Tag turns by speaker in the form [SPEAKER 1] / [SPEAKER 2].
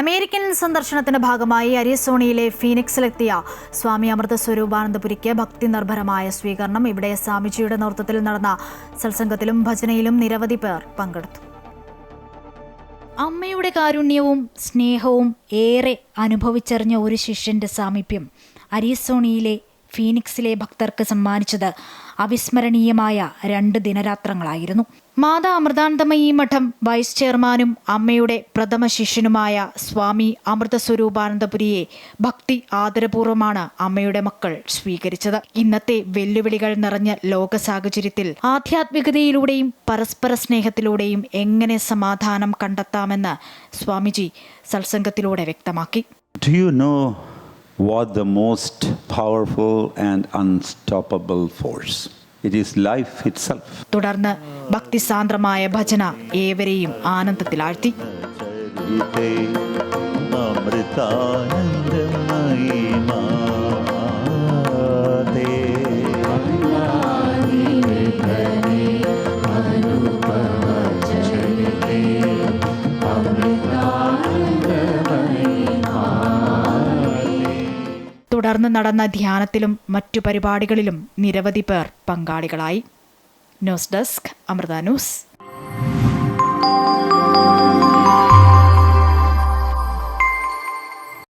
[SPEAKER 1] American സന്ദർശനത്തിന്റെ ഭാഗമായി അരിസോണയിലെ ഫീനിക്സിലെത്തിയ സ്വാമി അമൃതസ്വരൂപാനന്ദപുരിക്ക് ഭക്തി നിർഭരമായ സ്വീകരണം. ഇവിടെ സ്വാമിജിയുടെ നേതൃത്വത്തിൽ നടന്ന സത്സംഗത്തിലും ഭജനയിലും നിരവധി പേർ പങ്കെടുത്തു. അമ്മയുടെ കാരുണ്യവും സ്നേഹവും ഏറെ അനുഭവിച്ചറിഞ്ഞ ഒരു ശിഷ്യന്റെ സാമീപ്യം അരിസോണയിലെ ഫീനിക്സിലെ ഭക്തർക്ക് സമ്മാനിച്ചത് അവിസ്മരണീയമായ 2 ദിനരാത്രങ്ങളായിരുന്നു. മാതാ അമൃതാനന്ദമയി മഠം വൈസ് ചെയർമാനും അമ്മയുടെ പ്രഥമ ശിഷ്യനുമായ സ്വാമി അമൃതസ്വരൂപാനന്ദപുരിയെ ഭക്തി ആദരപൂർവ്വമാണ് അമ്മയുടെ മക്കൾ സ്വീകരിച്ചത്. ഇന്നത്തെ വെല്ലുവിളികൾ നിറഞ്ഞ ലോക സാഹചര്യത്തിൽ ആധ്യാത്മികതയിലൂടെയും പരസ്പര സ്നേഹത്തിലൂടെയും എങ്ങനെ സമാധാനം കണ്ടെത്താമെന്ന് സ്വാമിജി സത്സംഗത്തിലൂടെ വ്യക്തമാക്കി.
[SPEAKER 2] What the most powerful and unstoppable force? It is life itself.
[SPEAKER 1] തുടർന്ന് ഭക്തിസാന്ദ്രമായ ഭജന ഏവരെയും ആനന്ദത്തിലാഴ്ത്തി. തുടർന്ന് നടന്ന ധ്യാനത്തിലും മറ്റു പരിപാടികളിലും നിരവധി പേർ പങ്കാളികളായി. News desk, Amrita news.